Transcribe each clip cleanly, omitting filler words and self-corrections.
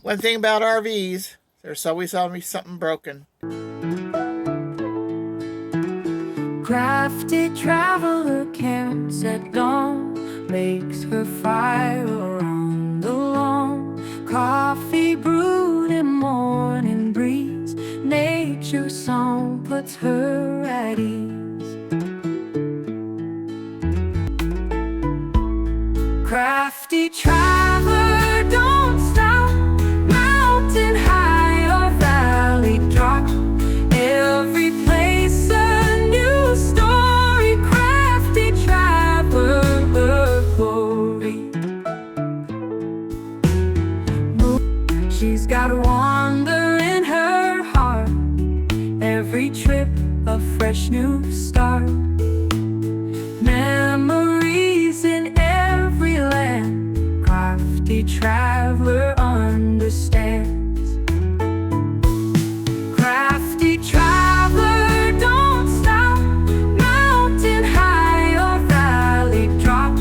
One thing about RVs, there's always something broken. Crafty traveler camps at dawn, makes her fire on the lawn. Coffee brewed in morning breeze, nature's song puts her at ease. Crafty traveler, don't stop, mountain high or valley drop, every place a new story. Crafty traveler glory. She's got a wonder in her heart, every trip a fresh new start. Memories in every land, crafty traveler understands. Crafty traveler, don't stop, mountain high or valley drop,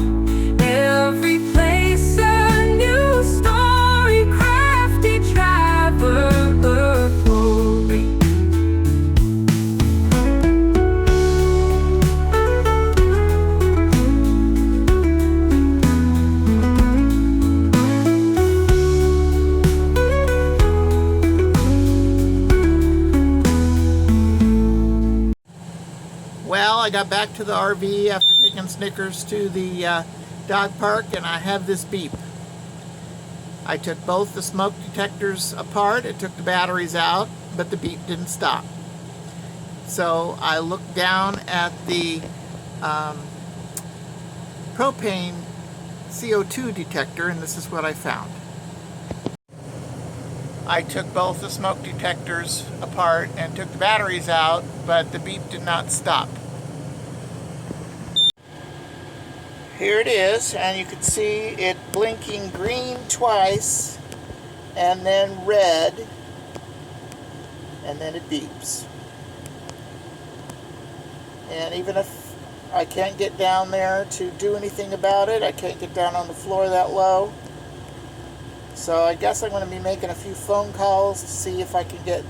every place a new story. Crafty traveler glory. Well, I got back to the RV after taking Snickers to the dog park, and I have this beep. I took both the smoke detectors apart, it took the batteries out, but the beep didn't stop. So I looked down at the propane CO2 detector, and this is what I found. I took both the smoke detectors apart and took the batteries out, but the beep did not stop. Here it is, and you can see it blinking green twice, and then red, and then it beeps. And even if I can't get down there to do anything about it, I can't get down on the floor that low. So I guess I'm going to be making a few phone calls to see if I can get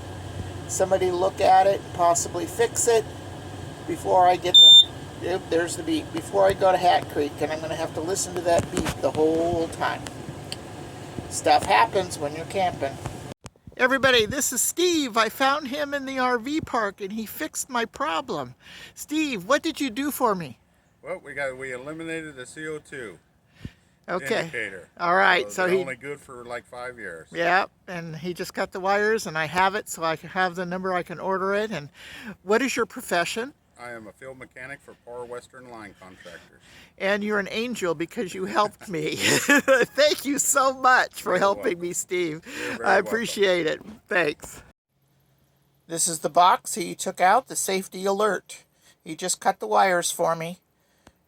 somebody to look at it and possibly fix it before I get to, yep, there's the beep, before I go to Hat Creek, and I'm going to have to listen to that beep the whole time. Stuff happens when you're camping. Everybody, this is Steve. I found him in the RV park and he fixed my problem. Steve, what did you do for me? Well, we eliminated the CO2 indicator. All right, so they're he only good for like 5 years. Yeah, and he just cut the wires, and I have it, so I can have the number. I can order it. And what is your profession? I am a field mechanic for Power Western Line Contractors. And you're an angel because you helped me. Thank you so much for helping me, Steve. I appreciate it. Thanks. This is the box he took out, the safety alert. He just cut the wires for me,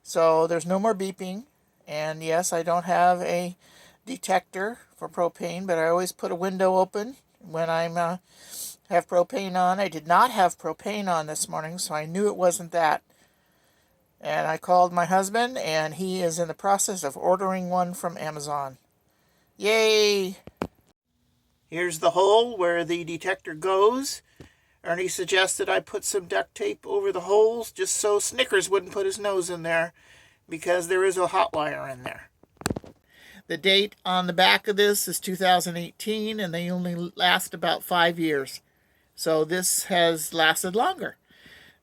so there's no more beeping. And yes, I don't have a detector for propane, but I always put a window open when I'm have propane on. I did not have propane on this morning, so I knew it wasn't that. And I called my husband, and he is in the process of ordering one from Amazon. Yay! Here's the hole where the detector goes. Ernie suggested I put some duct tape over the holes just so Snickers wouldn't put his nose in there, because there is a hot wire in there. The date on the back of this is 2018, and they only last about 5 years. So this has lasted longer.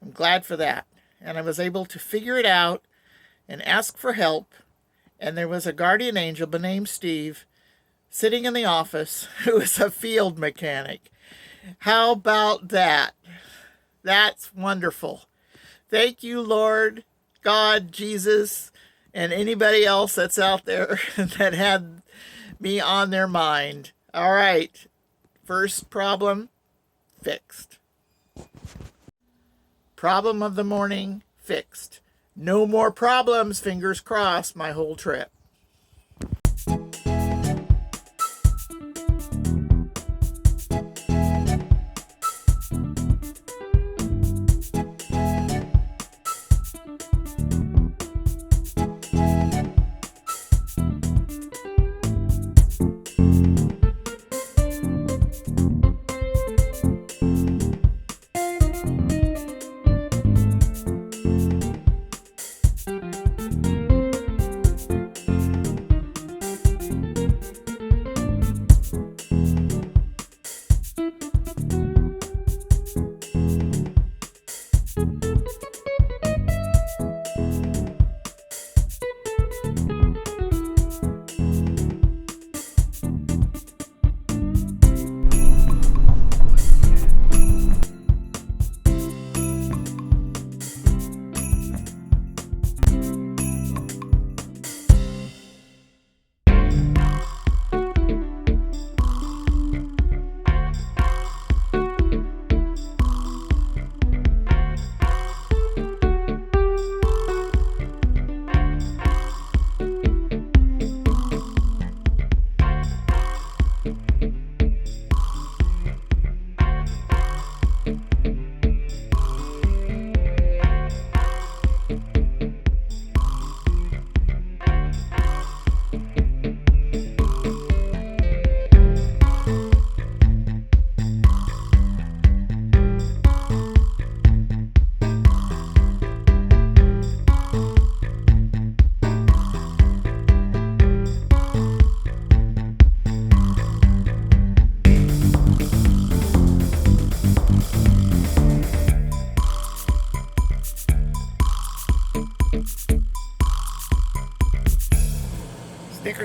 I'm glad for that. And I was able to figure it out and ask for help. And there was a guardian angel named Steve sitting in the office who is a field mechanic. How about that? That's wonderful. Thank you, Lord, God, Jesus, and anybody else that's out there that had me on their mind. All right. First problem fixed. Problem of the morning fixed. No more problems, fingers crossed, my whole trip.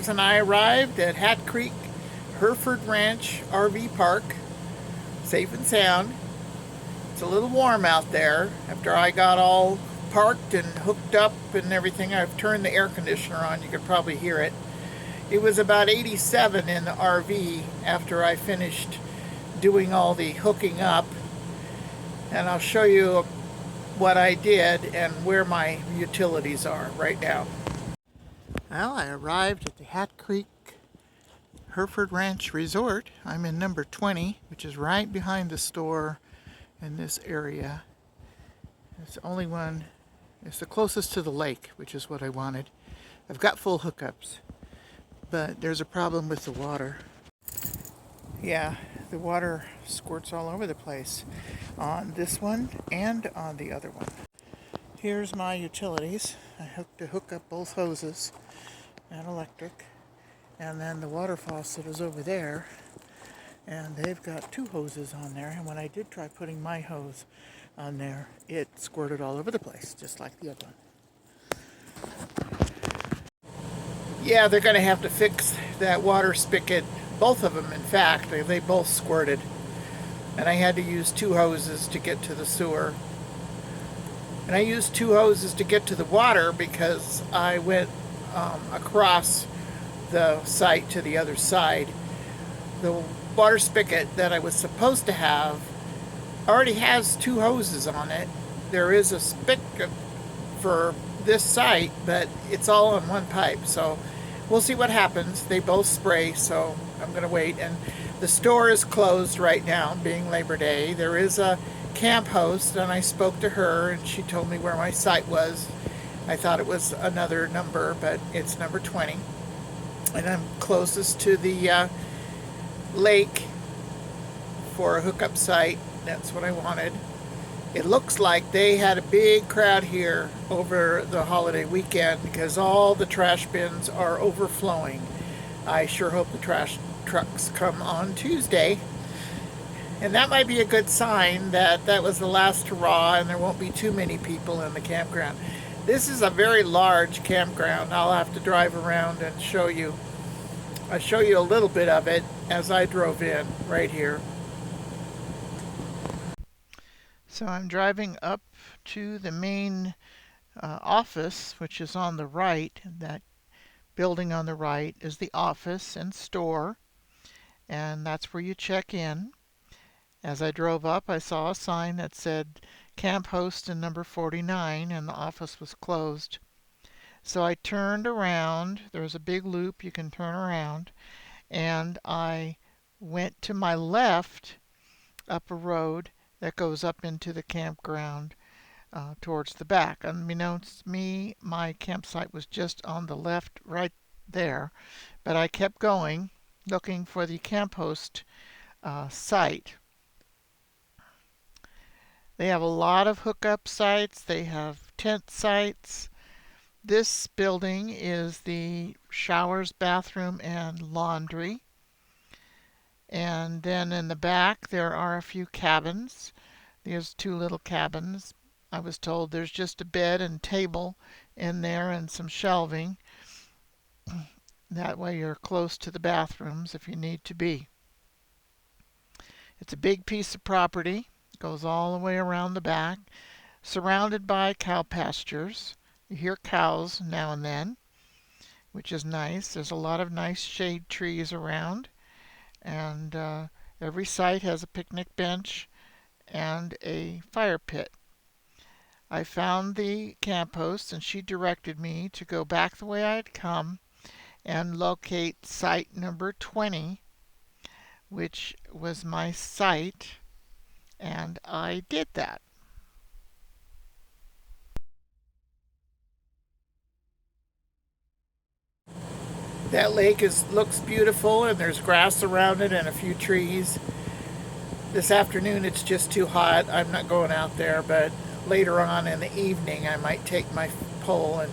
Campers and I arrived at Hat Creek Hereford Ranch RV Park, safe and sound. It's a little warm out there. After I got all parked and hooked up and everything, I've turned the air conditioner on. You could probably hear it. It was about 87 in the RV after I finished doing all the hooking up. And I'll show you what I did and where my utilities are right now. Well, I arrived at the Hat Creek Hereford Ranch Resort. I'm in number 20, which is right behind the store in this area. It's the only one, it's the closest to the lake, which is what I wanted. I've got full hookups, but there's a problem with the water. Yeah, the water squirts all over the place on this one and on the other one. Here's my utilities. I hook up both hoses and electric, and then the water faucet is over there, and they've got two hoses on there, and when I did try putting my hose on there, it squirted all over the place, just like the other one. Yeah, they're going to have to fix that water spigot, both of them in fact. They both squirted, and I had to use two hoses to get to the sewer. And I used two hoses to get to the water because I went across the site to the other side. The water spigot that I was supposed to have already has two hoses on it. There is a spigot for this site, but it's all on one pipe, so we'll see what happens. They both spray, so I'm going to wait. And the store is closed right now, being Labor Day. There is a camp host, and I spoke to her, and she told me where my site was. I thought it was another number, but it's number 20. And I'm closest to the lake for a hookup site. That's what I wanted. It looks like they had a big crowd here over the holiday weekend because all the trash bins are overflowing. I sure hope the trash trucks come on Tuesday. And that might be a good sign that that was the last hurrah and there won't be too many people in the campground. This is a very large campground. I'll have to drive around and show you. I'll show you a little bit of it as I drove in right here. So I'm driving up to the main office, which is on the right. That building on the right is the office and store, and that's where you check in. As I drove up, I saw a sign that said Camp Host in number 49, and the office was closed. So I turned around. There's a big loop you can turn around, and I went to my left up a road that goes up into the campground towards the back. Unbeknownst to me, my campsite was just on the left right there, but I kept going looking for the camp host site. They have a lot of hookup sites. They have tent sites. This building is the showers, bathroom, and laundry. And then in the back there are a few cabins. There's two little cabins. I was told there's just a bed and table in there and some shelving. That way you're close to the bathrooms if you need to be. It's a big piece of property. It goes all the way around the back, surrounded by cow pastures. You hear cows now and then, which is nice. There's a lot of nice shade trees around. And every site has a picnic bench and a fire pit. I found the camp host, and she directed me to go back the way I had come and locate site number 20, which was my site, and I did that. That lake looks beautiful, and there's grass around it and a few trees. This afternoon it's just too hot. I'm not going out there, but later on in the evening I might take my pole and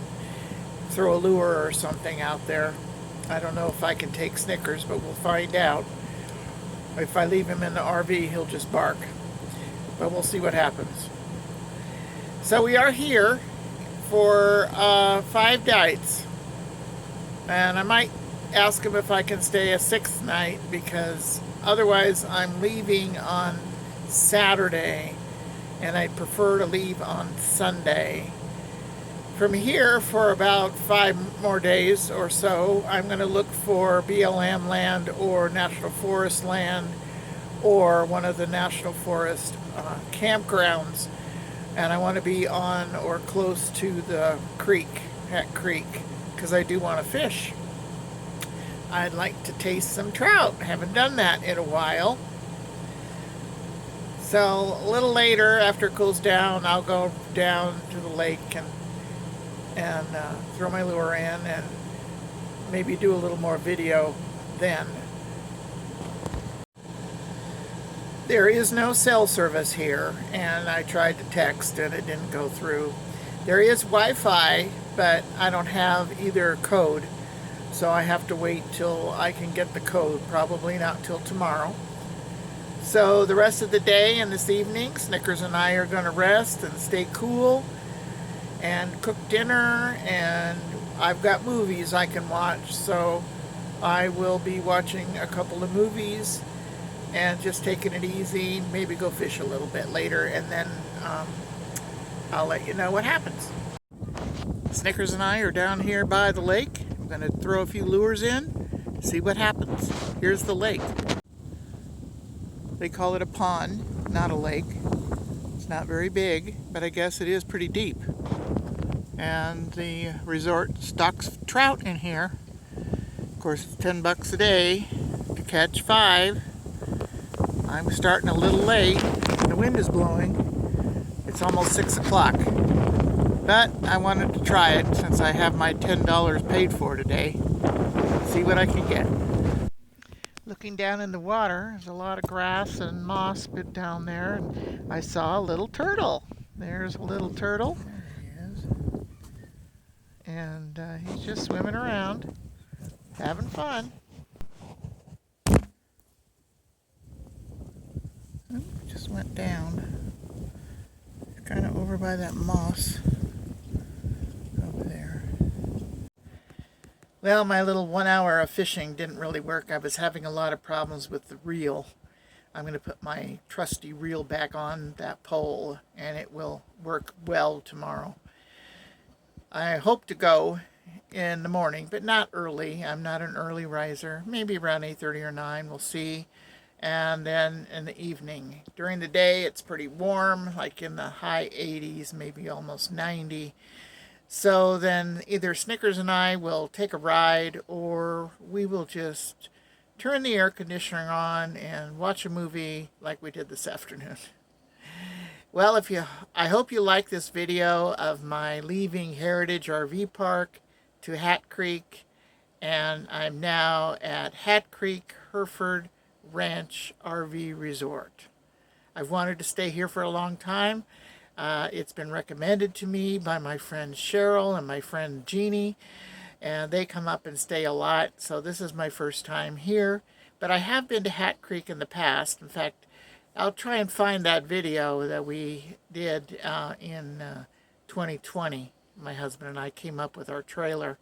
throw a lure or something out there. I don't know if I can take Snickers, but we'll find out. If I leave him in the RV, he'll just bark. But we'll see what happens. So we are here for 5 nights. And I might ask him if I can stay a sixth night, because otherwise I'm leaving on Saturday and I'd prefer to leave on Sunday. From here, for about 5 more days or so, I'm going to look for BLM land or National Forest land or one of the National Forest campgrounds. And I want to be on or close to the creek, Hat Creek, because I do want to fish. I'd like to taste some trout. I haven't done that in a while. So a little later, after it cools down, I'll go down to the lake and throw my lure in and maybe do a little more video then. There is no cell service here, and I tried to text and it didn't go through. There is Wi-Fi, but I don't have either code, so I have to wait till I can get the code, probably not till tomorrow. So the rest of the day and this evening, Snickers and I are going to rest and stay cool and cook dinner, and I've got movies I can watch, so I will be watching a couple of movies and just taking it easy, maybe go fish a little bit later, and then I'll let you know what happens. Snickers and I are down here by the lake. I'm going to throw a few lures in, see what happens. Here's the lake. They call it a pond, not a lake. It's not very big, but I guess it is pretty deep. And the resort stocks trout in here. Of course, it's $10 a day to catch 5. I'm starting a little late. The wind is blowing. It's almost 6 o'clock. But I wanted to try it since I have my $10 paid for today. See what I can get. Looking down in the water, there's a lot of grass and moss down there, and I saw a little turtle. There's a little turtle. And he's just swimming around, having fun. Just went down. It's kind of over by that moss over there. Well, my little 1 hour of fishing didn't really work. I was having a lot of problems with the reel. I'm going to put my trusty reel back on that pole, and it will work well tomorrow. I hope to go in the morning, but not early. I'm not an early riser. Maybe around 8:30 or 9, we'll see. And then in the evening. During the day, it's pretty warm, like in the high 80s, maybe almost 90. So then either Snickers and I will take a ride, or we will just turn the air conditioner on and watch a movie like we did this afternoon. Well, I hope you like this video of my leaving Heritage RV Park to Hat Creek, and I'm now at Hat Creek Hereford Ranch RV Resort. I've wanted to stay here for a long time. It's been recommended to me by my friend Cheryl and my friend Jeannie, and they come up and stay a lot, so this is my first time here. But I have been to Hat Creek in the past. In fact, I'll try and find that video that we did in 2020. My husband and I came up with our trailer.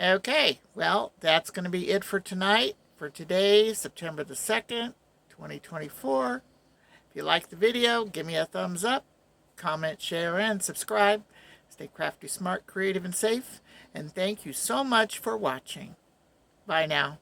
Okay, well, that's going to be it for tonight. For today, September the 2nd, 2024. If you like the video, give me a thumbs up, comment, share, and subscribe. Stay crafty, smart, creative, and safe. And thank you so much for watching. Bye now.